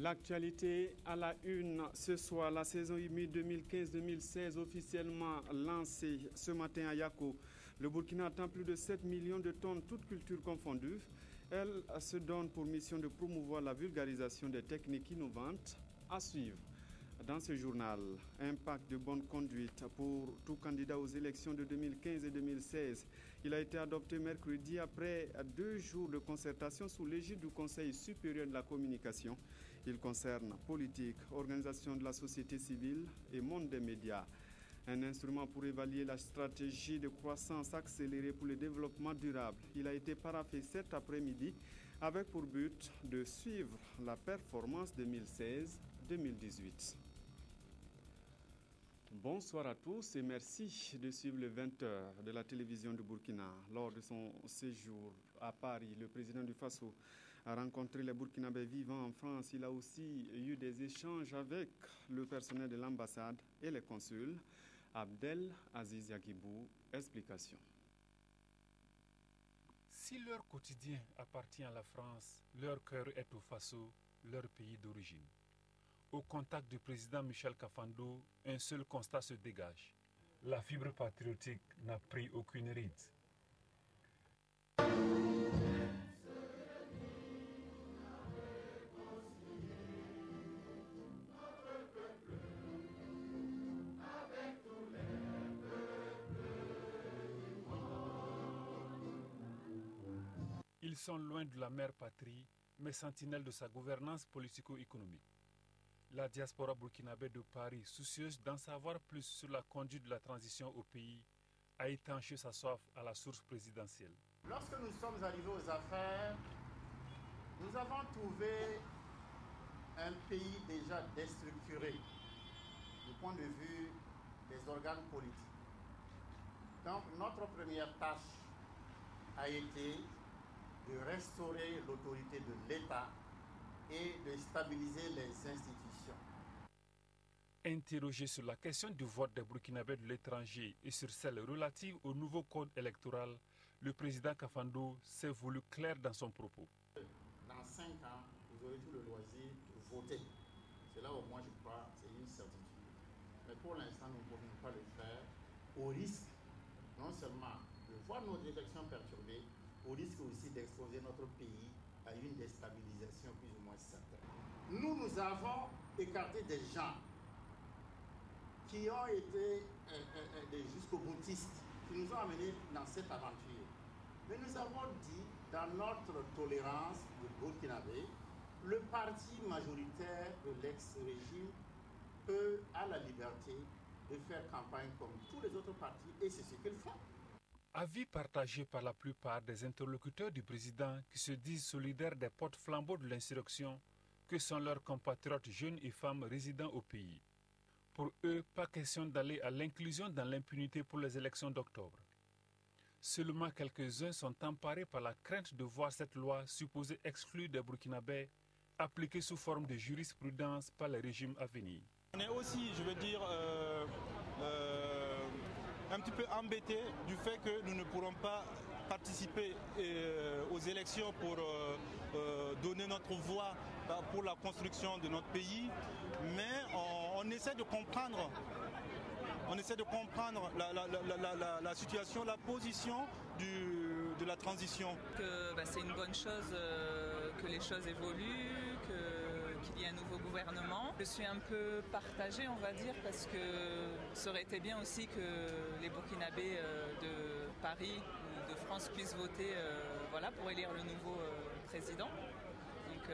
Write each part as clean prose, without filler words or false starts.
L'actualité à la une ce soir, la saison humide 2015-2016 officiellement lancée ce matin à Yako. Le Burkina attend plus de 7 millions de tonnes, toutes cultures confondues. Elle se donne pour mission de promouvoir la vulgarisation des techniques innovantes à suivre. Dans ce journal, un pacte de bonne conduite pour tout candidat aux élections de 2015 et 2016. Il a été adopté mercredi après 2 jours de concertation sous l'égide du Conseil supérieur de la communication. Il concerne politique, organisation de la société civile et monde des médias. Un instrument pour évaluer la stratégie de croissance accélérée pour le développement durable. Il a été paraphé cet après-midi avec pour but de suivre la performance 2016-2018. Bonsoir à tous et merci de suivre le 20h de la télévision du Burkina. Lors de son séjour à Paris, le président du Faso a rencontré les Burkinabés vivant en France. Il a aussi eu des échanges avec le personnel de l'ambassade et les consuls. Abdel Aziz Yagibou, explication. Si leur quotidien appartient à la France, leur cœur est au Faso, leur pays d'origine. Au contact du président Michel Kafando, un seul constat se dégage. La fibre patriotique n'a pris aucune ride. Ils sont loin de la mère patrie, mais sentinelles de sa gouvernance politico-économique. La diaspora burkinabé de Paris, soucieuse d'en savoir plus sur la conduite de la transition au pays, a étanché sa soif à la source présidentielle. Lorsque nous sommes arrivés aux affaires, nous avons trouvé un pays déjà déstructuré du point de vue des organes politiques. Donc notre première tâche a été de restaurer l'autorité de l'État et de stabiliser les institutions. Interrogé sur la question du vote des Burkinabés de l'étranger et sur celle relative au nouveau code électoral, le président Kafando s'est voulu clair dans son propos. Dans 5 ans, vous aurez tout le loisir de voter. C'est là au moins, je crois, c'est une certitude. Mais pour l'instant, nous ne pouvons pas le faire au risque non seulement de voir nos élections perturbées, au risque aussi d'exposer notre pays à une déstabilisation plus ou moins certaine. Nous avons écarté des gens qui ont été des jusqu'au-boutistes, qui nous ont amenés dans cette aventure. Mais nous avons dit, dans notre tolérance de Burkinabé, le parti majoritaire de l'ex-régime a la liberté de faire campagne comme tous les autres partis, et c'est ce qu'ils font. Avis partagé par la plupart des interlocuteurs du président qui se disent solidaires des porte-flambeaux de l'insurrection que sont leurs compatriotes jeunes et femmes résidant au pays. Pour eux, pas question d'aller à l'inclusion dans l'impunité pour les élections d'octobre. Seulement quelques-uns sont emparés par la crainte de voir cette loi supposée exclue des Burkinabés appliquée sous forme de jurisprudence par les régimes à venir. On est aussi, je veux dire, un petit peu embêté du fait que nous ne pourrons pas participer aux élections pour donner notre voix pour la construction de notre pays, mais on essaie de comprendre. On essaie de comprendre la situation, la position de la transition. C'est une bonne chose que les choses évoluent, qu'il y ait un nouveau gouvernement. Je suis un peu partagée, on va dire, parce que ça aurait été bien aussi que les Burkinabés de Paris ou de France puissent voter pour élire le nouveau président. Donc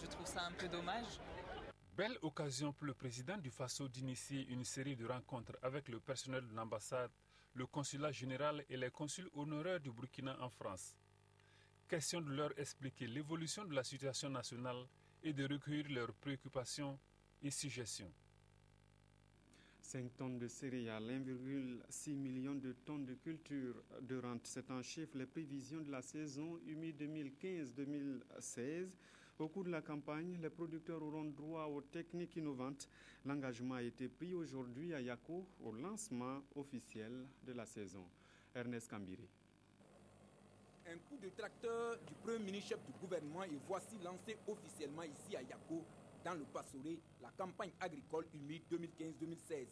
je trouve ça un peu dommage. Belle occasion pour le président du Faso d'initier une série de rencontres avec le personnel de l'ambassade, le consulat général et les consuls honoraires du Burkina en France. Question de leur expliquer l'évolution de la situation nationale et de recueillir leurs préoccupations et suggestions. 5 tonnes de céréales, 1,6 million de tonnes de culture de rente. C'est en chiffre les prévisions de la saison humide 2015-2016. Au cours de la campagne, les producteurs auront droit aux techniques innovantes. L'engagement a été pris aujourd'hui à Yako au lancement officiel de la saison. Ernest Kambiri. Un coup de tracteur du premier ministre-chef du gouvernement et voici lancé officiellement ici à Yako, dans le Passoré, la campagne agricole humide 2015-2016.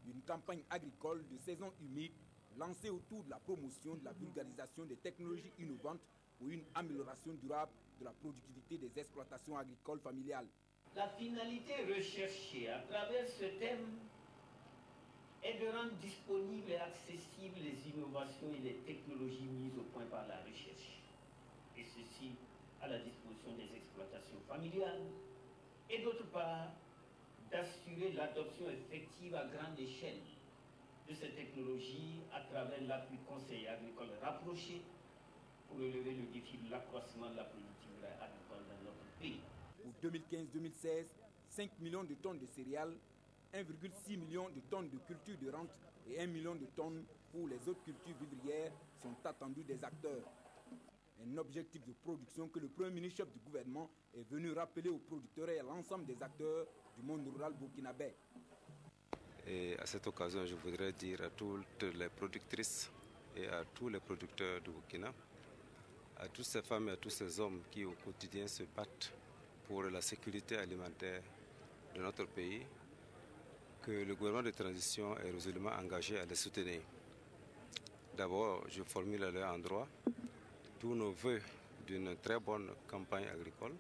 Une campagne agricole de saison humide lancée autour de la promotion de la vulgarisation des technologies innovantes pour une amélioration durable de la productivité des exploitations agricoles familiales. La finalité recherchée à travers ce thème est de rendre disponibles et accessibles les innovations et les technologies mises au point par la recherche, et ceci à la disposition des exploitations familiales, et d'autre part, d'assurer l'adoption effective à grande échelle de ces technologies à travers l'appui conseil agricole rapproché pour relever le défi de l'accroissement de la productivité agricole dans notre pays. Pour 2015-2016, 5 millions de tonnes de céréales, 1,6 million de tonnes de cultures de rente et 1 million de tonnes pour les autres cultures vivrières sont attendus des acteurs. Un objectif de production que le Premier ministre-chef du gouvernement est venu rappeler aux producteurs et à l'ensemble des acteurs du monde rural burkinabé. Et à cette occasion, je voudrais dire à toutes les productrices et à tous les producteurs du Burkina, à toutes ces femmes et à tous ces hommes qui au quotidien se battent pour la sécurité alimentaire de notre pays, que le gouvernement de transition est résolument engagé à les soutenir. D'abord, je formule à leur endroit tous nos voeux d'une très bonne campagne agricole,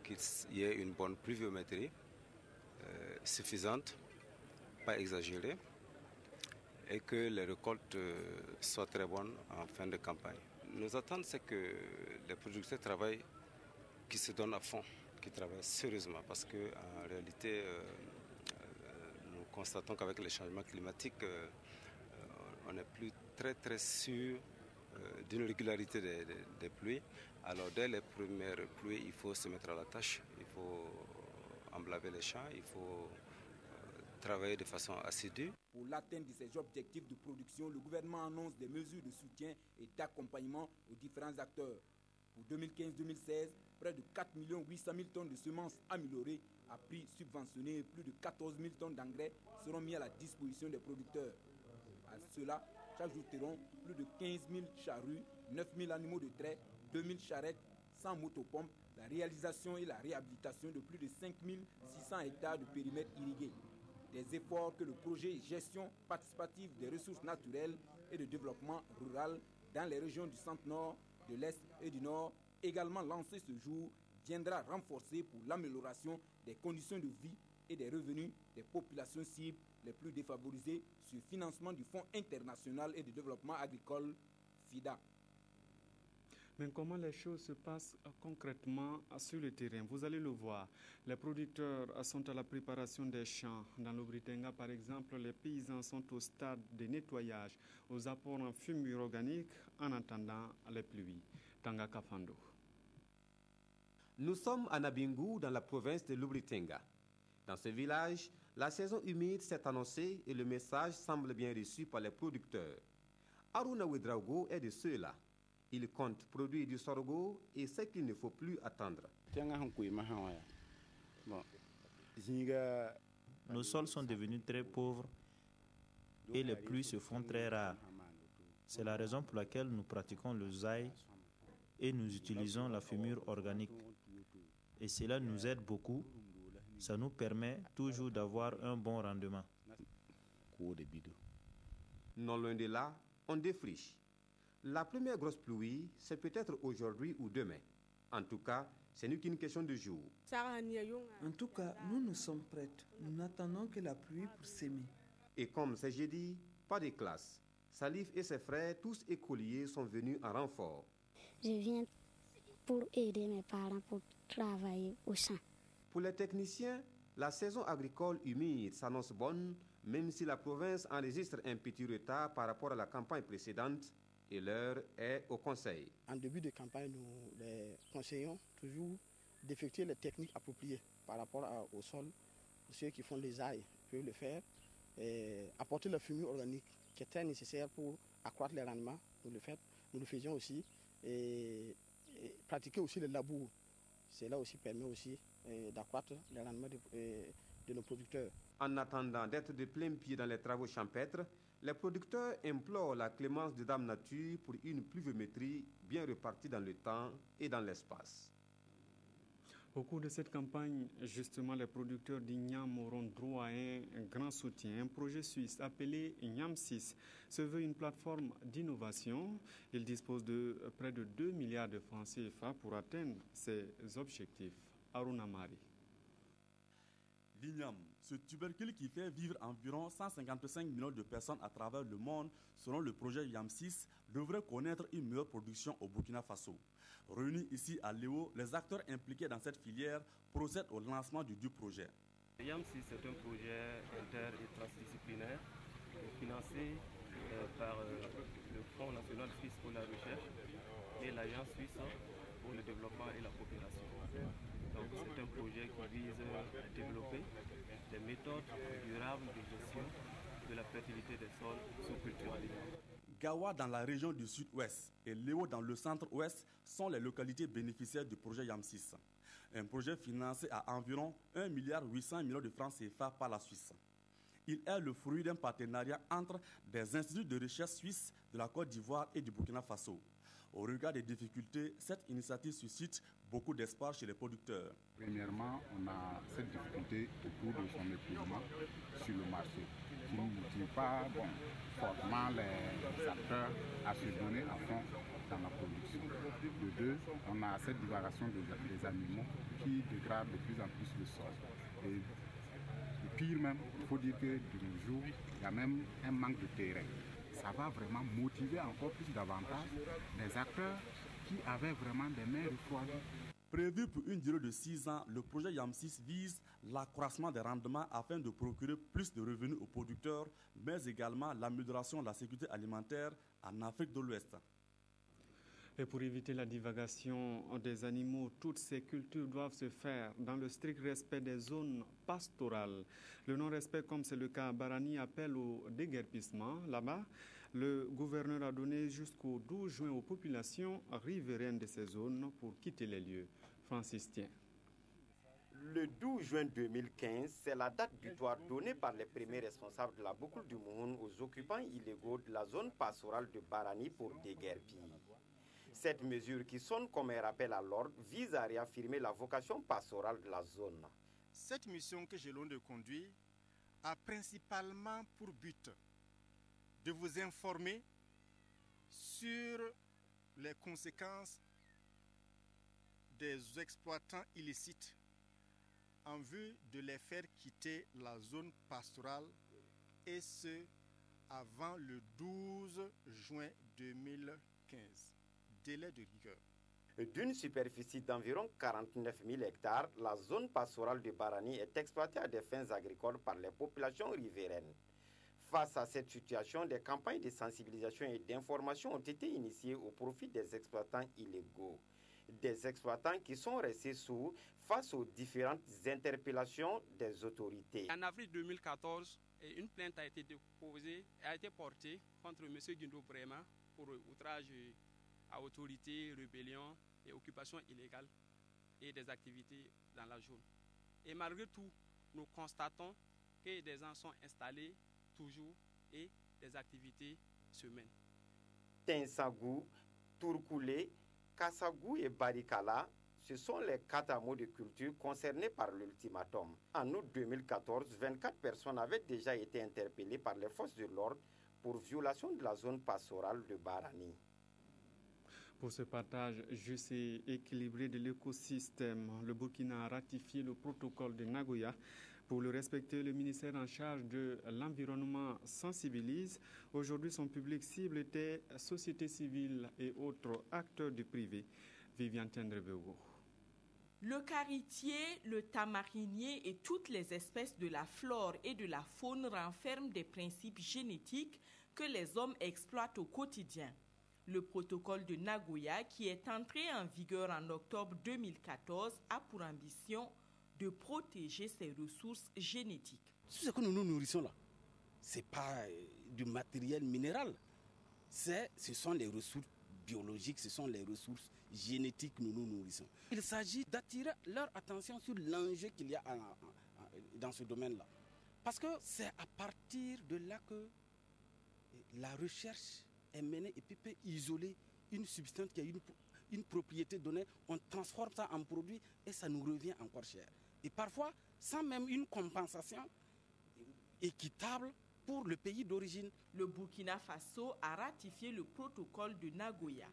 qu'il y ait une bonne pluviométrie suffisante, pas exagérée, et que les récoltes soient très bonnes en fin de campagne. Nos attentes, c'est que les producteurs travaillent, qui se donnent à fond, qui travaillent sérieusement, parce qu'en réalité, nous constatons qu'avec les changements climatiques, on n'est plus très sûr d'une régularité des pluies. Alors dès les premières pluies, il faut se mettre à la tâche, il faut emblaver les champs, il faut travailler de façon assidue. Pour l'atteinte de ces objectifs de production, le gouvernement annonce des mesures de soutien et d'accompagnement aux différents acteurs. Pour 2015-2016, près de 4 800 000 tonnes de semences améliorées à prix subventionné et plus de 14 000 tonnes d'engrais seront mis à la disposition des producteurs. À cela s'ajouteront plus de 15 000 charrues, 9 000 animaux de trait, 2 000 charrettes, 100 motopompes, la réalisation et la réhabilitation de plus de 5 600 hectares de périmètres irrigués. Des efforts que le projet Gestion participative des ressources naturelles et de développement rural dans les régions du centre-nord, de l'est et du nord, également lancé ce jour, viendra renforcer pour l'amélioration des conditions de vie et des revenus des populations cibles les plus défavorisées sur financement du Fonds international et de développement agricole, FIDA. Mais comment les choses se passent concrètement sur le terrain? Vous allez le voir. Les producteurs sont à la préparation des champs. Dans le Britenga, par exemple, les paysans sont au stade de nettoyage, aux apports en fumure organique en attendant les pluies. Tanga Kafando. Nous sommes à Nabingu, dans la province de l'Ubritenga. Dans ce village, la saison humide s'est annoncée et le message semble bien reçu par les producteurs. Aruna Ouedraogo est de ceux-là. Il compte produire du sorgho et sait qu'il ne faut plus attendre. Nos sols sont devenus très pauvres et les pluies se font très rares. C'est la raison pour laquelle nous pratiquons le zaï et nous utilisons la fumure organique. Et cela nous aide beaucoup. Ça nous permet toujours d'avoir un bon rendement. Non loin de là, on défriche. La première grosse pluie, c'est peut-être aujourd'hui ou demain. En tout cas, ce n'est qu'une question de jour. En tout cas, nous sommes prêts. Nous n'attendons que la pluie pour s'aimer. Et comme c'est jeudi, pas de classe. Salif et ses frères, tous écoliers, sont venus en renfort. Je viens pour aider mes parents pour travailler au champ. Pour les techniciens, la saison agricole humide s'annonce bonne, même si la province enregistre un petit retard par rapport à la campagne précédente. Et l'heure est au conseil. En début de campagne, nous les conseillons toujours d'effectuer les techniques appropriées par rapport au sol. Ceux qui font les ailes peuvent le faire. Et apporter la fumure organique qui est très nécessaire pour accroître les rendements. Nous le faisions aussi. Et pratiquer aussi le labour. Cela aussi permet aussi d'accroître les rendements de nos producteurs. En attendant d'être de plein pied dans les travaux champêtres, les producteurs implorent la clémence de Dame Nature pour une pluviométrie bien répartie dans le temps et dans l'espace. Au cours de cette campagne, justement, les producteurs d'Ignam auront droit à un grand soutien. Un projet suisse appelé Ignam 6 se veut une plateforme d'innovation. Il dispose de près de 2 milliards de francs CFA pour atteindre ses objectifs. Aruna Mari. L'igname, ce tubercule qui fait vivre environ 155 millions de personnes à travers le monde, selon le projet YAM6, devrait connaître une meilleure production au Burkina Faso. Réunis ici à Léo, les acteurs impliqués dans cette filière procèdent au lancement du projet. YAM6 est un projet inter- et transdisciplinaire financé par le Fonds national suisse pour la recherche et l'Agence suisse pour le développement et la population. Donc c'est un projet qui vise à développer des méthodes durables de gestion de la fertilité des sols sous culture alimentaire. Gawa dans la région du sud-ouest et Léo dans le centre-ouest sont les localités bénéficiaires du projet YAM6. Un projet financé à environ 1,8 milliard de francs CFA par la Suisse. Il est le fruit d'un partenariat entre des instituts de recherche suisses de la Côte d'Ivoire et du Burkina Faso. Au regard des difficultés, cette initiative suscite beaucoup d'espoir chez les producteurs. Premièrement, on a cette difficulté autour de son épuisement sur le marché, qui ne motive pas fortement les acteurs à se donner à fond dans la production. De deux, on a cette divagation des animaux qui dégradent de plus en plus le sol. Et pire même, il faut dire que de nos jours, il y a même un manque de terrain. Ça va vraiment motiver encore plus davantage les acteurs qui avaient vraiment des mains refroidies. Prévu pour une durée de 6 ans, le projet YAM6 vise l'accroissement des rendements afin de procurer plus de revenus aux producteurs, mais également l'amélioration de la sécurité alimentaire en Afrique de l'Ouest. Et pour éviter la divagation des animaux, toutes ces cultures doivent se faire dans le strict respect des zones pastorales. Le non-respect, comme c'est le cas à Barani, appelle au déguerpissement. Là-bas, le gouverneur a donné jusqu'au 12 juin aux populations riveraines de ces zones pour quitter les lieux. Francis Tien. Le 12 juin 2015, c'est la date butoir donnée par les premiers responsables de la boucle du Mouhoun aux occupants illégaux de la zone pastorale de Barani pour déguerpir. Cette mesure, qui sonne comme un rappel à l'ordre, vise à réaffirmer la vocation pastorale de la zone. Cette mission que j'ai l'honneur de conduire a principalement pour but de vous informer sur les conséquences des exploitants illicites en vue de les faire quitter la zone pastorale, et ce avant le 12 juin 2015. Délai de rigueur. D'une superficie d'environ 49 000 hectares, la zone pastorale de Barani est exploitée à des fins agricoles par les populations riveraines. Face à cette situation, des campagnes de sensibilisation et d'information ont été initiées au profit des exploitants illégaux. Des exploitants qui sont restés sourds face aux différentes interpellations des autorités. En avril 2014, une plainte a été portée contre M. Guindo Brema pour outrage à autorité, rébellion et occupation illégale et des activités dans la zone. Et malgré tout, nous constatons que des gens sont installés toujours et des activités se mènent. Tinsagou, Tourkoulé, Kassagou et Barikala, ce sont les 4 hameaux de culture concernés par l'ultimatum. En août 2014, 24 personnes avaient déjà été interpellées par les forces de l'ordre pour violation de la zone pastorale de Barani. Pour ce partage juste et équilibré de l'écosystème, le Burkina a ratifié le protocole de Nagoya. Pour le respecter, le ministère en charge de l'environnement sensibilise. Aujourd'hui, son public cible était société civile et autres acteurs du privé. Viviane Tendrebego. Le caritier, le tamarinier et toutes les espèces de la flore et de la faune renferment des principes génétiques que les hommes exploitent au quotidien. Le protocole de Nagoya, qui est entré en vigueur en octobre 2014, a pour ambition de protéger ces ressources génétiques. Tout ce que nous nous nourrissons là, ce n'est pas du matériel minéral. Ce sont les ressources biologiques, ce sont les ressources génétiques que nous nous nourrissons. Il s'agit d'attirer leur attention sur l'enjeu qu'il y a dans ce domaine-là. Parce que c'est à partir de là que la recherche est menée et puis peut isoler une substance qui a une propriété donnée. On transforme ça en produit et ça nous revient encore cher. Et parfois, sans même une compensation équitable pour le pays d'origine. Le Burkina Faso a ratifié le protocole de Nagoya.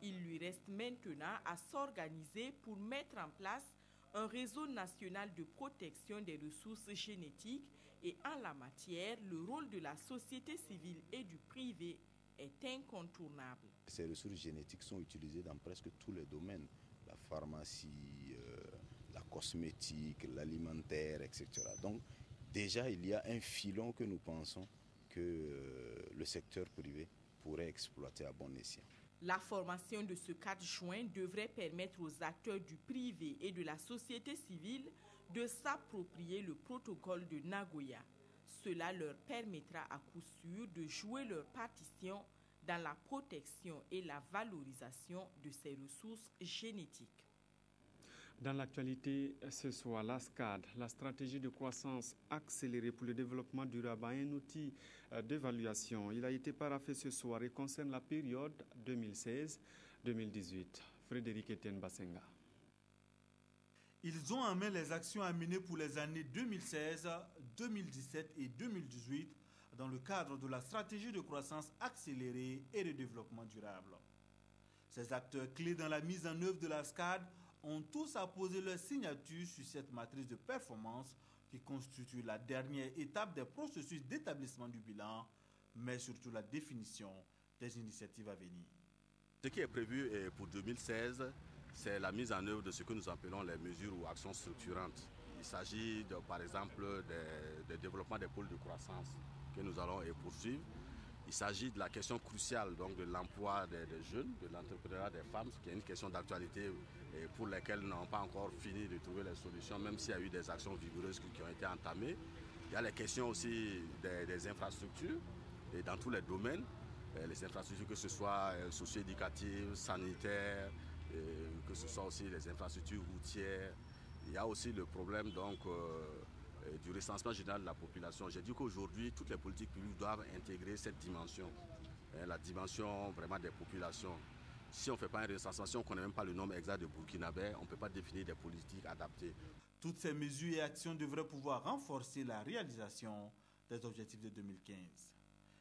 Il lui reste maintenant à s'organiser pour mettre en place un réseau national de protection des ressources génétiques et en la matière, le rôle de la société civile et du privé est incontournable. Ces ressources génétiques sont utilisées dans presque tous les domaines, la pharmacie, la cosmétique, l'alimentaire, etc. Donc déjà, il y a un filon que nous pensons que le secteur privé pourrait exploiter à bon escient. La formation de ce 4 juin devrait permettre aux acteurs du privé et de la société civile de s'approprier le protocole de Nagoya. Cela leur permettra à coup sûr de jouer leur partition dans la protection et la valorisation de ces ressources génétiques. Dans l'actualité, ce soir, la SCAD, la stratégie de croissance accélérée pour le développement durable, a un outil d'évaluation. Il a été paraphé ce soir et concerne la période 2016-2018. Frédéric Etienne Bassenga. Ils ont en main les actions à mener pour les années 2016, 2017 et 2018 dans le cadre de la stratégie de croissance accélérée et de développement durable. Ces acteurs clés dans la mise en œuvre de la SCAD ont tous apposé leur signature sur cette matrice de performance qui constitue la dernière étape des processus d'établissement du bilan, mais surtout la définition des initiatives à venir. Ce qui est prévu pour 2016, c'est la mise en œuvre de ce que nous appelons les mesures ou actions structurantes. Il s'agit par exemple des développements des pôles de croissance que nous allons poursuivre. Il s'agit de la question cruciale donc, de l'emploi des jeunes, de l'entrepreneuriat des femmes, qui est une question d'actualité et pour laquelle nous n'avons pas encore fini de trouver les solutions, même s'il y a eu des actions vigoureuses qui ont été entamées. Il y a les questions aussi des infrastructures, et dans tous les domaines, les infrastructures que ce soit socio-éducatives, sanitaires, que ce soit aussi les infrastructures routières. Il y a aussi le problème donc, du recensement général de la population. J'ai dit qu'aujourd'hui, toutes les politiques publiques doivent intégrer cette dimension, la dimension vraiment des populations. Si on ne fait pas un recensement, si on ne connaît même pas le nombre exact de Burkinabés, on ne peut pas définir des politiques adaptées. Toutes ces mesures et actions devraient pouvoir renforcer la réalisation des objectifs de 2015.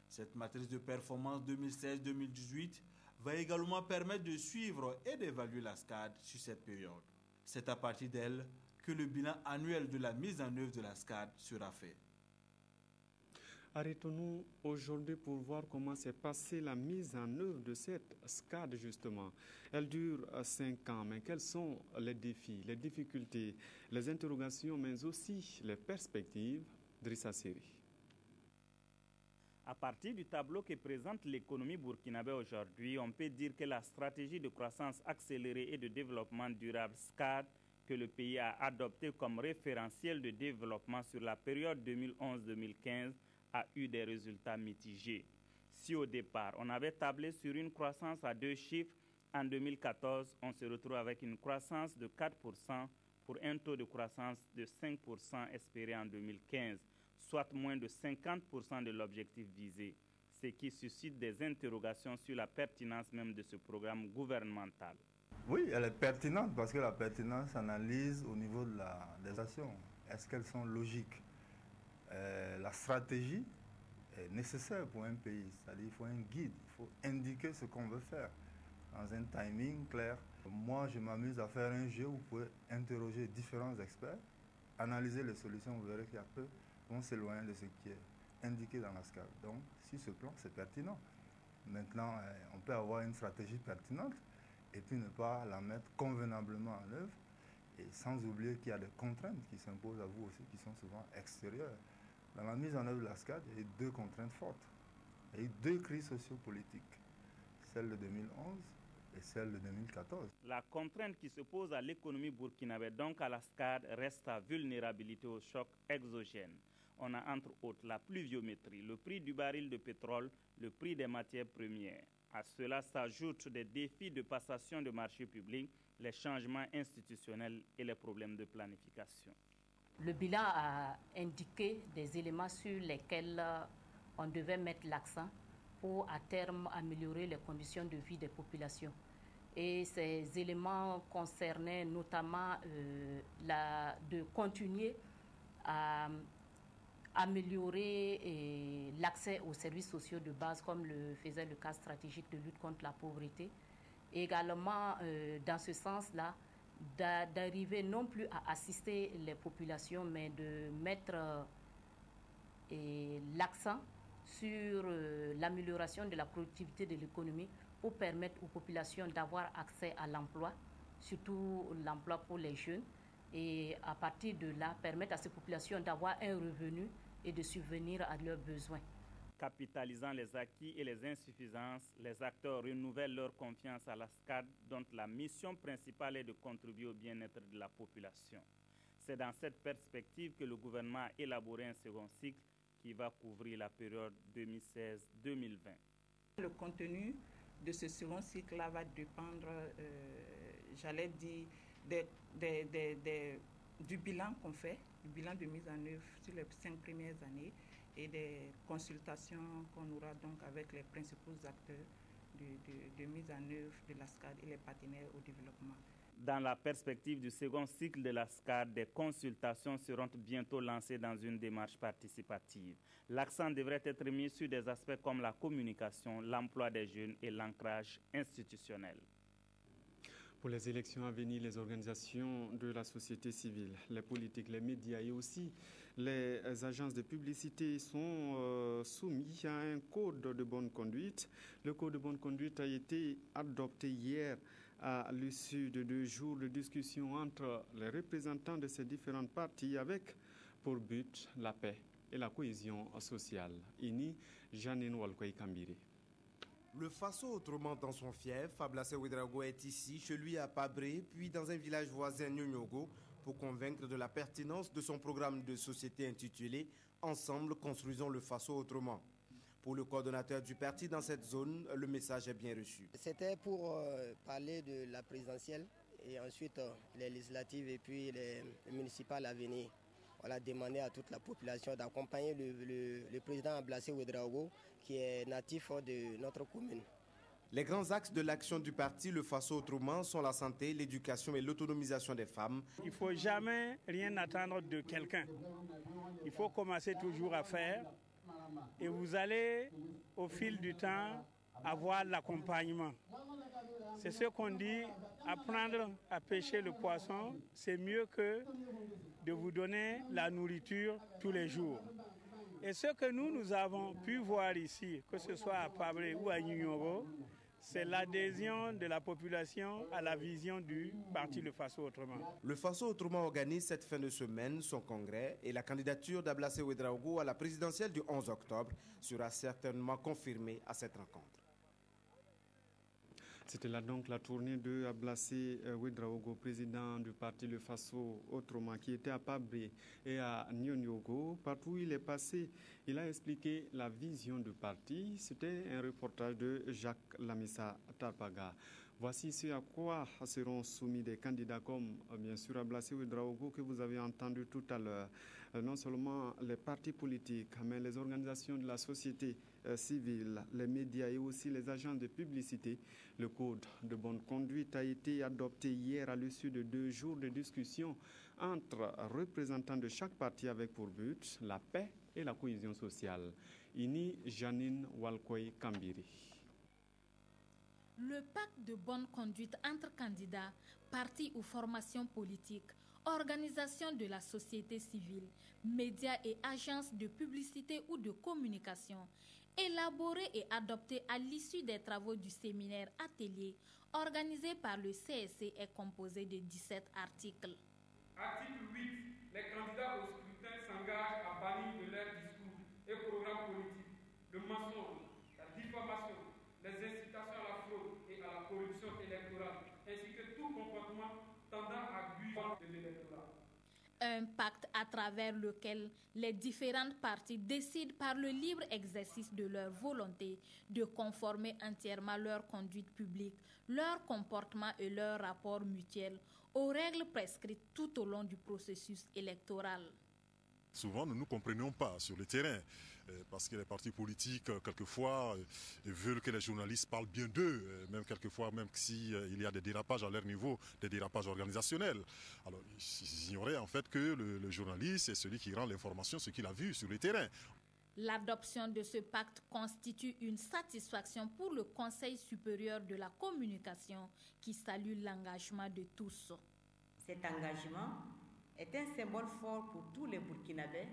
Cette matrice de performance 2016-2018 va également permettre de suivre et d'évaluer la SCAD sur cette période. C'est à partir d'elle que le bilan annuel de la mise en œuvre de la SCAD sera fait. Arrêtons-nous aujourd'hui pour voir comment s'est passée la mise en œuvre de cette SCAD justement. Elle dure 5 ans, mais quels sont les défis, les difficultés, les interrogations, mais aussi les perspectives? Drissa Seri. À partir du tableau que présente l'économie burkinabé aujourd'hui, on peut dire que la stratégie de croissance accélérée et de développement durable SCAD que le pays a adoptée comme référentiel de développement sur la période 2011-2015 a eu des résultats mitigés. Si au départ, on avait tablé sur une croissance à 2 chiffres, en 2014, on se retrouve avec une croissance de 4% pour un taux de croissance de 5% espéré en 2015, soit moins de 50% de l'objectif visé, ce qui suscite des interrogations sur la pertinence même de ce programme gouvernemental. Oui, elle est pertinente parce que la pertinence s'analyse au niveau des actions. Est-ce qu'elles sont logiques? La stratégie est nécessaire pour un pays, c'est-à-dire qu'il faut un guide, il faut indiquer ce qu'on veut faire dans un timing clair. Moi, je m'amuse à faire un jeu où vous pouvez interroger différents experts, analyser les solutions, vous verrez qu'il y a peu vont s'éloigner de ce qui est indiqué dans la SCAD. Donc, sur ce plan, c'est pertinent. Maintenant, on peut avoir une stratégie pertinente et puis ne pas la mettre convenablement en œuvre, et sans oublier qu'il y a des contraintes qui s'imposent à vous aussi, qui sont souvent extérieures. Dans la mise en œuvre de la SCAD, il y a eu 2 contraintes fortes. Il y a eu 2 crises sociopolitiques, celle de 2011 et celle de 2014. La contrainte qui se pose à l'économie burkinabé, donc à la SCAD, reste sa vulnérabilité aux chocs exogènes. On a entre autres la pluviométrie, le prix du baril de pétrole, le prix des matières premières. À cela s'ajoutent des défis de passation de marchés publics, les changements institutionnels et les problèmes de planification. Le bilan a indiqué des éléments sur lesquels on devait mettre l'accent pour à terme améliorer les conditions de vie des populations. Et ces éléments concernaient notamment de continuer à améliorer l'accès aux services sociaux de base comme le faisait le cadre stratégique de lutte contre la pauvreté. Et également, dans ce sens-là, d'arriver non plus à assister les populations, mais de mettre l'accent sur l'amélioration de la productivité de l'économie pour permettre aux populations d'avoir accès à l'emploi, surtout l'emploi pour les jeunes, et à partir de là, permettre à ces populations d'avoir un revenu et de subvenir à leurs besoins. Capitalisant les acquis et les insuffisances, les acteurs renouvellent leur confiance à la SCAD, dont la mission principale est de contribuer au bien-être de la population. C'est dans cette perspective que le gouvernement a élaboré un second cycle qui va couvrir la période 2016-2020. Le contenu de ce second cycle-là va dépendre, j'allais dire, du bilan qu'on fait, du bilan de mise en œuvre sur les 5 premières années et des consultations qu'on aura donc avec les principaux acteurs de mise en œuvre de la SCAD et les partenaires au développement. Dans la perspective du second cycle de la SCAD, des consultations seront bientôt lancées dans une démarche participative. L'accent devrait être mis sur des aspects comme la communication, l'emploi des jeunes et l'ancrage institutionnel. Pour les élections à venir, les organisations de la société civile, les politiques, les médias et aussi les agences de publicité sont soumis à un code de bonne conduite. Le code de bonne conduite a été adopté hier à l'issue de 2 jours de discussion entre les représentants de ces différentes parties avec pour but la paix et la cohésion sociale. Ini Janine Walkoy Kambiri. Le Faso autrement dans son fief, Ablassé Ouedraogo est ici, chez lui à Pabré, puis dans un village voisin Nyonyogo, pour convaincre de la pertinence de son programme de société intitulé « Ensemble, construisons le Faso autrement ». Pour le coordonnateur du parti dans cette zone, le message est bien reçu. C'était pour parler de la présidentielle et ensuite les législatives et puis les municipales à venir. On a demandé à toute la population d'accompagner le président Ablassé Ouedraogo qui est natif de notre commune. Les grands axes de l'action du parti Le Faso autrement sont la santé, l'éducation et l'autonomisation des femmes. Il ne faut jamais rien attendre de quelqu'un. Il faut commencer toujours à faire et vous allez au fil du temps avoir l'accompagnement. C'est ce qu'on dit, apprendre à pêcher le poisson, c'est mieux que de vous donner la nourriture tous les jours. Et ce que nous avons pu voir ici, que ce soit à Pabré ou à Nyonyogo, c'est l'adhésion de la population à la vision du parti Le Faso autrement. Le Faso autrement organise cette fin de semaine son congrès et la candidature d'Ablassé Ouedraogo à la présidentielle du 11 octobre sera certainement confirmée à cette rencontre. C'était là donc la tournée de Ablassé Ouedraogo, président du parti Le Faso autrement, qui était à Pabré et à Nyonyogo. Partout où il est passé, il a expliqué la vision du parti. C'était un reportage de Jacques Lamissa Tarpaga. Voici ce à quoi seront soumis des candidats comme bien sûr Ablassé Ouedraogo que vous avez entendu tout à l'heure. Non seulement les partis politiques, mais les organisations de la société civile, les médias et aussi les agences de publicité. Le code de bonne conduite a été adopté hier à l'issue de 2 jours de discussion entre représentants de chaque parti avec pour but la paix et la cohésion sociale. Ini Janine Walkoy Kambiri. Le pacte de bonne conduite entre candidats, partis ou formations politiques, organisations de la société civile, médias et agences de publicité ou de communication, élaboré et adopté à l'issue des travaux du séminaire atelier organisé par le CSC est composé de 17 articles. Article 8. Les candidats au scrutin s'engagent à bannir de leurs discours et programmes politiques le mensonge, la diffamation, les incitations à la fraude et à la corruption électorale, ainsi que tout comportement tendant à nuire de l'électorat. Un pacte à travers lequel les différentes parties décident par le libre exercice de leur volonté de conformer entièrement leur conduite publique, leur comportement et leur rapport mutuel aux règles prescrites tout au long du processus électoral. Souvent, nous ne nous comprenons pas sur le terrain, parce que les partis politiques, quelquefois, veulent que les journalistes parlent bien d'eux, même quelquefois, même s'il y a des dérapages à leur niveau, des dérapages organisationnels. Alors, ils ignoraient en fait que le journaliste, c'est celui qui rend l'information, ce qu'il a vu sur le terrain. L'adoption de ce pacte constitue une satisfaction pour le Conseil supérieur de la communication qui salue l'engagement de tous. Cet engagement est un symbole fort pour tous les Burkinabés,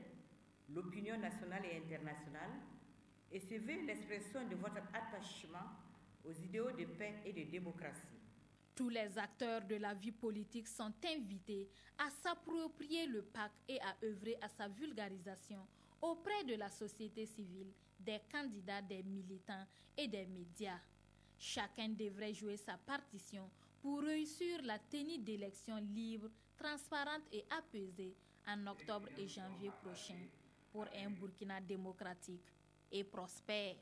l'opinion nationale et internationale, et se veut l'expression de votre attachement aux idéaux de paix et de démocratie. Tous les acteurs de la vie politique sont invités à s'approprier le pacte et à œuvrer à sa vulgarisation auprès de la société civile, des candidats, des militants et des médias. Chacun devrait jouer sa partition pour réussir la tenue d'élections libres, transparentes et apaisées en octobre et janvier prochain pour un Burkina démocratique et prospère.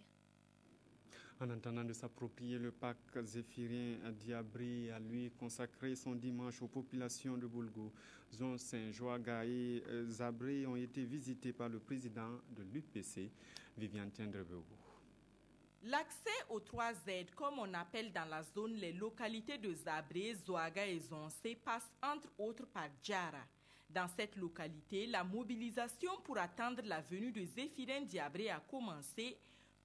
En attendant de s'approprier le pacte, Zéphirien Diabry a lui consacré son dimanche aux populations de Boulgou. Zone Saint-Joaga et Zabré ont été visités par le président de l'UPC, Viviane Tiendrebego. L'accès aux 3Z, comme on appelle dans la zone les localités de Zabré, Zouaga et Zoncé, passe entre autres par Djara. Dans cette localité, la mobilisation pour attendre la venue de Zéphirien Diabré a commencé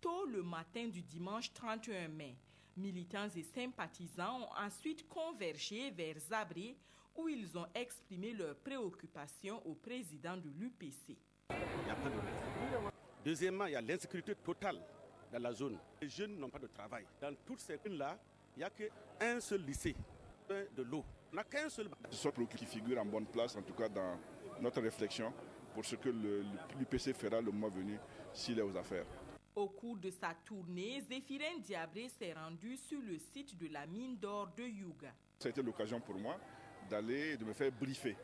tôt le matin du dimanche 31 mai. Militants et sympathisants ont ensuite convergé vers Zabré où ils ont exprimé leurs préoccupations au président de l'UPC. Il n'y a pas de raison. Deuxièmement, il y a l'insécurité totale dans la zone. Les jeunes n'ont pas de travail. Dans toutes ces zones-là, il n'y a qu'un seul lycée, de l'eau. On n'a qu'un seul. Ce sont les qui figurent en bonne place, en tout cas dans notre réflexion, pour ce que l'UPC fera le mois venu s'il est aux affaires. Au cours de sa tournée, Zéphirien Diabré s'est rendu sur le site de la mine d'or de Yuga. Ça a été l'occasion pour moi de me faire briefer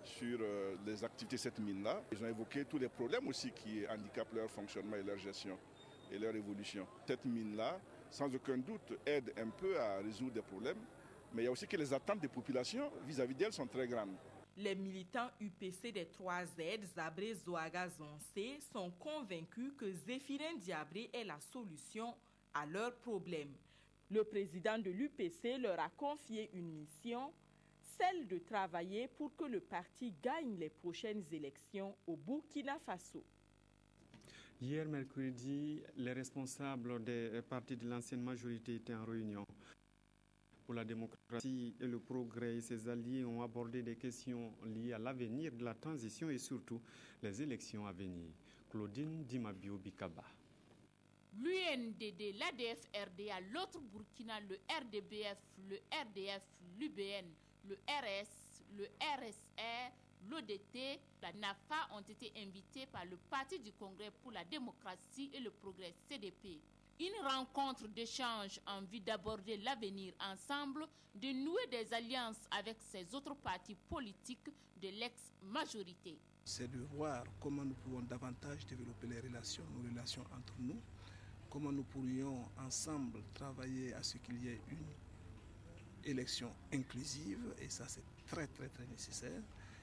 sur les activités de cette mine-là. Ils ont évoqué tous les problèmes aussi qui handicapent leur fonctionnement et leur gestion et leur évolution. Cette mine-là, sans aucun doute, aide un peu à résoudre des problèmes, mais il y a aussi que les attentes des populations vis-à-vis d'elles sont très grandes. Les militants UPC des 3Z, Zabré, Zouaga, Zoncé, sont convaincus que Zéphirien Diabré est la solution à leurs problèmes. Le président de l'UPC leur a confié une mission, celle de travailler pour que le parti gagne les prochaines élections au Burkina Faso. Hier mercredi, les responsables des partis de l'ancienne majorité étaient en réunion. Pour la démocratie et le progrès, ses alliés ont abordé des questions liées à l'avenir de la transition et surtout les élections à venir. Claudine Dimabio Bikaba. L'UNDD, l'ADF-RDA, l'autre Burkina, le RDBF, le RDF, l'UBN, le RS, le RSR, l'ODT, la NAFA ont été invités par le Parti du Congrès pour la démocratie et le progrès, CDP. Une rencontre d'échange en vue d'aborder l'avenir ensemble, de nouer des alliances avec ces autres partis politiques de l'ex-majorité. C'est de voir comment nous pouvons davantage développer nos relations entre nous, comment nous pourrions ensemble travailler à ce qu'il y ait une élection inclusive, et ça c'est très nécessaire,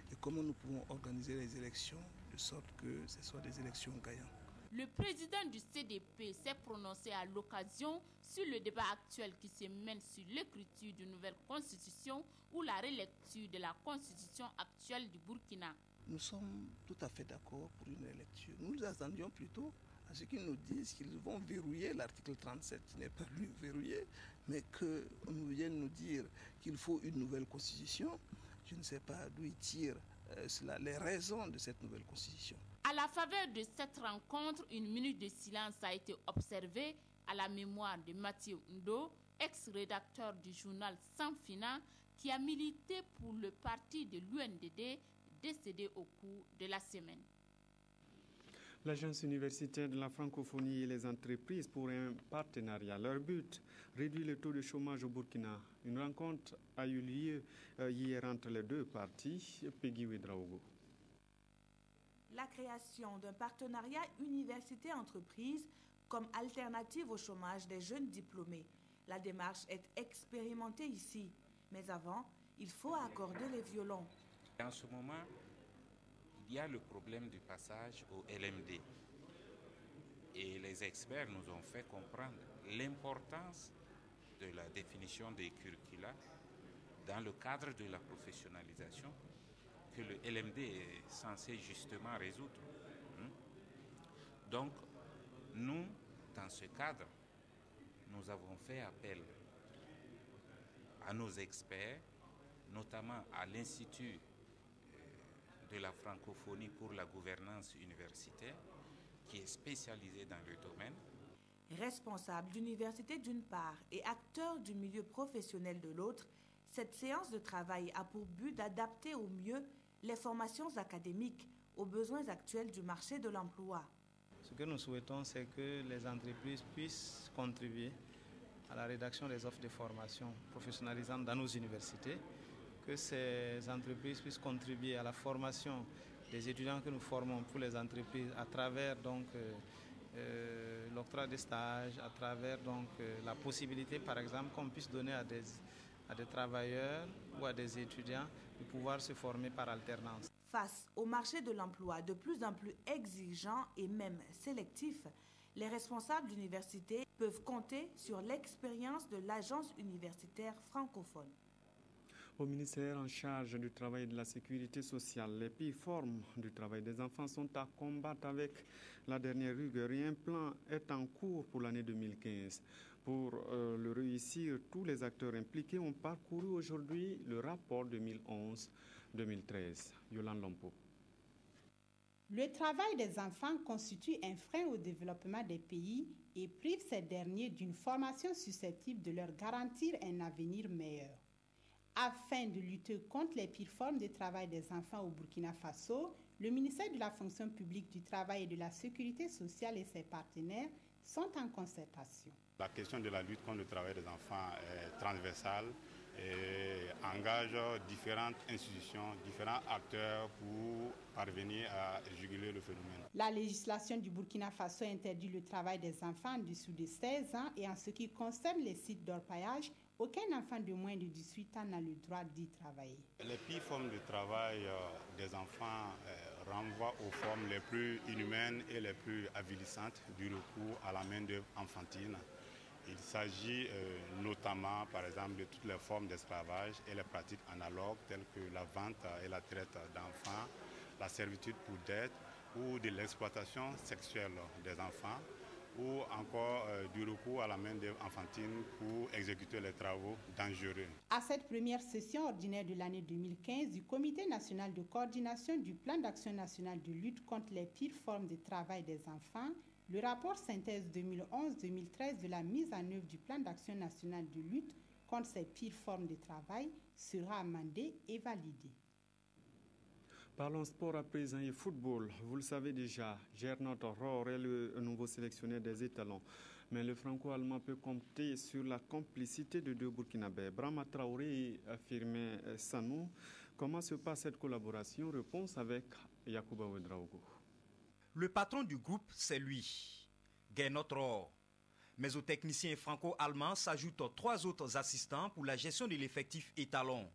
et comment nous pouvons organiser les élections de sorte que ce soient des élections gagnantes. Le président du CDP s'est prononcé à l'occasion sur le débat actuel qui se mène sur l'écriture d'une nouvelle constitution ou la relecture de la constitution actuelle du Burkina. Nous sommes tout à fait d'accord pour une relecture. Nous nous attendions plutôt à ce qu'ils nous disent qu'ils vont verrouiller l'article 37, qui n'est pas lui verrouillé, mais qu'on nous vienne nous dire qu'il faut une nouvelle constitution. Je ne sais pas d'où ils tirent les raisons de cette nouvelle constitution. À la faveur de cette rencontre, une minute de silence a été observée à la mémoire de Mathieu Ndo, ex-rédacteur du journal Sanfina, qui a milité pour le parti de l'UNDD, décédé au cours de la semaine. L'Agence universitaire de la francophonie et les entreprises pour un partenariat. Leur but, réduire le taux de chômage au Burkina. Une rencontre a eu lieu hier entre les deux parties. Peggy Ouedraogo. La création d'un partenariat université-entreprise comme alternative au chômage des jeunes diplômés. La démarche est expérimentée ici. Mais avant, il faut accorder les violons. En ce moment, il y a le problème du passage au LMD. Et les experts nous ont fait comprendre l'importance de la définition des curricula dans le cadre de la professionnalisation que le LMD est censé justement résoudre. Donc, nous, dans ce cadre, nous avons fait appel à nos experts, notamment à l'Institut de la francophonie pour la gouvernance universitaire, qui est spécialisé dans le domaine. Responsable d'université d'une part et acteur du milieu professionnel de l'autre, cette séance de travail a pour but d'adapter au mieux les formations académiques aux besoins actuels du marché de l'emploi. Ce que nous souhaitons, c'est que les entreprises puissent contribuer à la rédaction des offres de formation professionnalisantes dans nos universités, que ces entreprises puissent contribuer à la formation des étudiants que nous formons pour les entreprises à travers l'octroi des stages, à travers la possibilité par exemple qu'on puisse donner à des travailleurs ou à des étudiants de pouvoir se former par alternance. Face au marché de l'emploi de plus en plus exigeant et même sélectif, les responsables d'universités peuvent compter sur l'expérience de l'agence universitaire francophone. Au ministère en charge du travail et de la sécurité sociale, les pires formes du travail des enfants sont à combattre avec la dernière rigueur et un plan est en cours pour l'année 2015. Pour le réussir, tous les acteurs impliqués ont parcouru aujourd'hui le rapport 2011-2013. Yolande Lompo. Le travail des enfants constitue un frein au développement des pays et prive ces derniers d'une formation susceptible de leur garantir un avenir meilleur. Afin de lutter contre les pires formes de travail des enfants au Burkina Faso, le ministère de la fonction publique du travail et de la sécurité sociale et ses partenaires sont en concertation. La question de la lutte contre le travail des enfants est transversale et engage différentes institutions, différents acteurs pour parvenir à juguler le phénomène. La législation du Burkina Faso interdit le travail des enfants en dessous de 16 ans et en ce qui concerne les sites d'orpaillage, aucun enfant de moins de 18 ans n'a le droit d'y travailler. Les pires formes de travail des enfants renvoient aux formes les plus inhumaines et les plus avilissantes du recours à la main-d'œuvre enfantine. Il s'agit notamment, par exemple, de toutes les formes d'esclavage et les pratiques analogues telles que la vente et la traite d'enfants, la servitude pour dette ou de l'exploitation sexuelle des enfants, ou encore du recours à la main-d'œuvre enfantine pour exécuter les travaux dangereux. À cette première session ordinaire de l'année 2015 du Comité national de coordination du plan d'action national de lutte contre les pires formes de travail des enfants, le rapport synthèse 2011-2013 de la mise en œuvre du plan d'action national de lutte contre ces pires formes de travail sera amendé et validé. Parlons sport à présent et football. Vous le savez déjà, Gernot Rohr est le nouveau sélectionneur des étalons. Mais le franco-allemand peut compter sur la complicité de deux Burkinabés, Brahma Traoré et Firmin Sanou. Comment se passe cette collaboration? Réponse avec Yacouba Ouedraogo. Le patron du groupe, c'est lui, Gernot Rohr. Mais aux techniciens franco-allemands s'ajoutent 3 autres assistants pour la gestion de l'effectif étalon.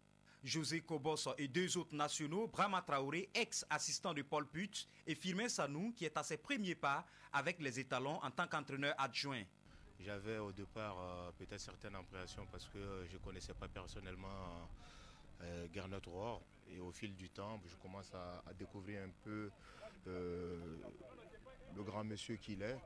José Kobos et 2 autres nationaux, Brahma Traoré, ex-assistant de Paul Putsch, et Firmin Sanou, qui est à ses premiers pas avec les étalons en tant qu'entraîneur adjoint. J'avais au départ peut-être certaines appréhensions parce que je ne connaissais pas personnellement Gernot Rohr. Et au fil du temps, je commence à découvrir un peu le grand monsieur qu'il est.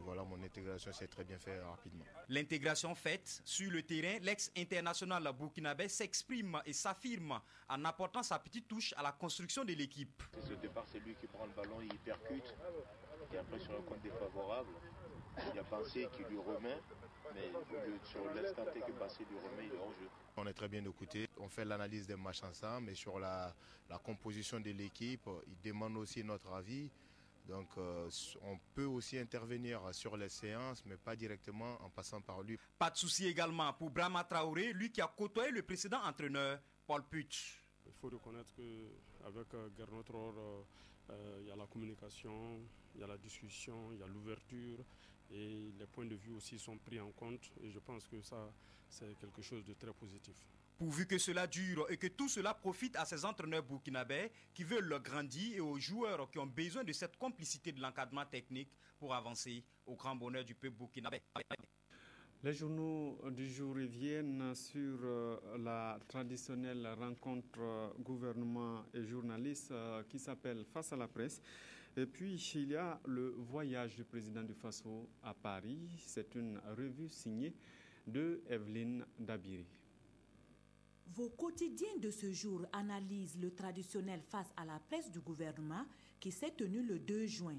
Voilà, mon intégration s'est très bien faite rapidement. L'intégration faite sur le terrain, l'ex-international burkinabé s'exprime et s'affirme en apportant sa petite touche à la construction de l'équipe. Au départ, c'est lui qui prend le ballon, il percute. Et après, sur un compte défavorable, il y a Bassé qui lui remet. Mais sur l'instant que Bassé lui remet, il est hors jeu. On est très bien écoutés. On fait l'analyse des matchs ensemble. Et sur la composition de l'équipe, il demande aussi notre avis. Donc on peut aussi intervenir sur les séances, mais pas directement en passant par lui. Pas de souci également pour Brahma Traoré, lui qui a côtoyé le précédent entraîneur, Paul Putsch. Il faut reconnaître qu'avec Gernot Rohr, il y a la communication, il y a la discussion, il y a l'ouverture et les points de vue aussi sont pris en compte. Et je pense que ça, c'est quelque chose de très positif. Pourvu que cela dure et que tout cela profite à ces entraîneurs burkinabés qui veulent grandir et aux joueurs qui ont besoin de cette complicité de l'encadrement technique pour avancer au grand bonheur du peuple burkinabé. Les journaux du jour reviennent sur la traditionnelle rencontre gouvernement et journalistes qui s'appelle Face à la presse. Et puis, il y a le voyage du président du Faso à Paris. C'est une revue signée de Evelyne Dabiri. Vos quotidiens de ce jour analysent le traditionnel face à la presse du gouvernement qui s'est tenu le 2 juin.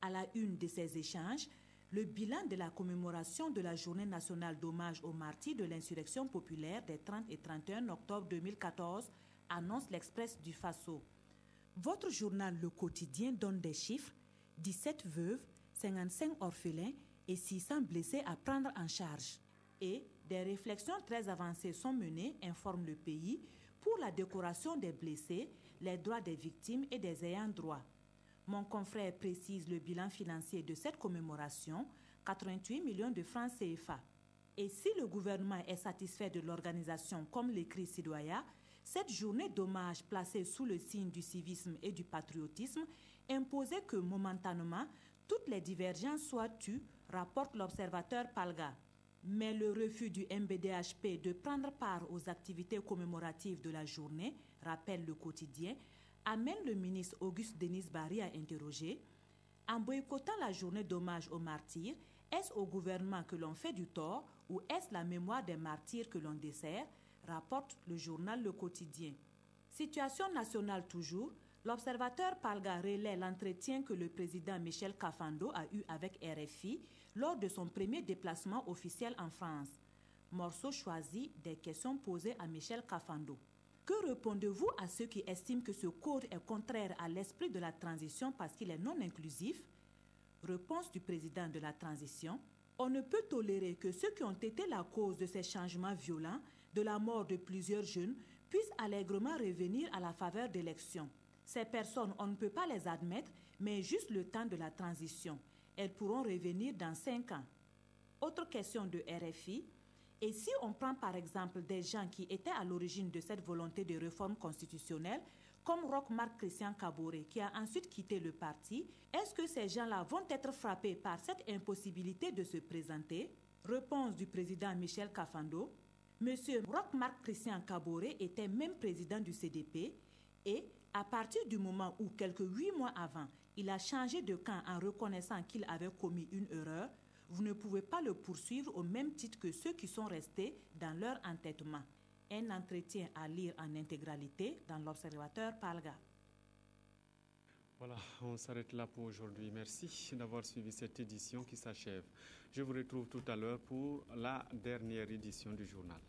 À la une de ces échanges, le bilan de la commémoration de la Journée nationale d'hommage aux martyrs de l'insurrection populaire des 30 et 31 octobre 2014 annonce l'Express du Faso. Votre journal Le Quotidien donne des chiffres, 17 veuves, 55 orphelins et 600 blessés à prendre en charge. Et des réflexions très avancées sont menées, informe le pays, pour la décoration des blessés, les droits des victimes et des ayants droit. Mon confrère précise le bilan financier de cette commémoration, 88 millions de francs CFA. Et si le gouvernement est satisfait de l'organisation, comme l'écrit Sidoya, cette journée d'hommage placée sous le signe du civisme et du patriotisme imposait que momentanément toutes les divergences soient tues, rapporte l'observateur Palga. Mais le refus du MBDHP de prendre part aux activités commémoratives de la journée, rappelle le quotidien, amène le ministre Auguste Denis Barry à interroger. En boycottant la journée d'hommage aux martyrs, est-ce au gouvernement que l'on fait du tort ou est-ce la mémoire des martyrs que l'on dessert, rapporte le journal Le Quotidien. Situation nationale toujours, l'observateur Palga relaie l'entretien que le président Michel Kafando a eu avec RFI lors de son premier déplacement officiel en France. Morceau choisi des questions posées à Michel Kafando. Que répondez-vous à ceux qui estiment que ce code est contraire à l'esprit de la transition parce qu'il est non inclusif? Réponse du président de la transition. On ne peut tolérer que ceux qui ont été la cause de ces changements violents, de la mort de plusieurs jeunes, puissent allègrement revenir à la faveur d'élections. Ces personnes, on ne peut pas les admettre, mais juste le temps de la transition. Elles pourront revenir dans 5 ans. Autre question de RFI. Et si on prend par exemple des gens qui étaient à l'origine de cette volonté de réforme constitutionnelle, comme Roch-Marc Christian Kaboré, qui a ensuite quitté le parti, est-ce que ces gens-là vont être frappés par cette impossibilité de se présenter? Réponse du président Michel Kafando. Monsieur Roch-Marc Christian Kaboré était même président du CDP et, à partir du moment où, quelques 8 mois avant, il a changé de camp en reconnaissant qu'il avait commis une erreur, vous ne pouvez pas le poursuivre au même titre que ceux qui sont restés dans leur entêtement. Un entretien à lire en intégralité dans l'Observateur Palga. Voilà, on s'arrête là pour aujourd'hui. Merci d'avoir suivi cette édition qui s'achève. Je vous retrouve tout à l'heure pour la dernière édition du journal.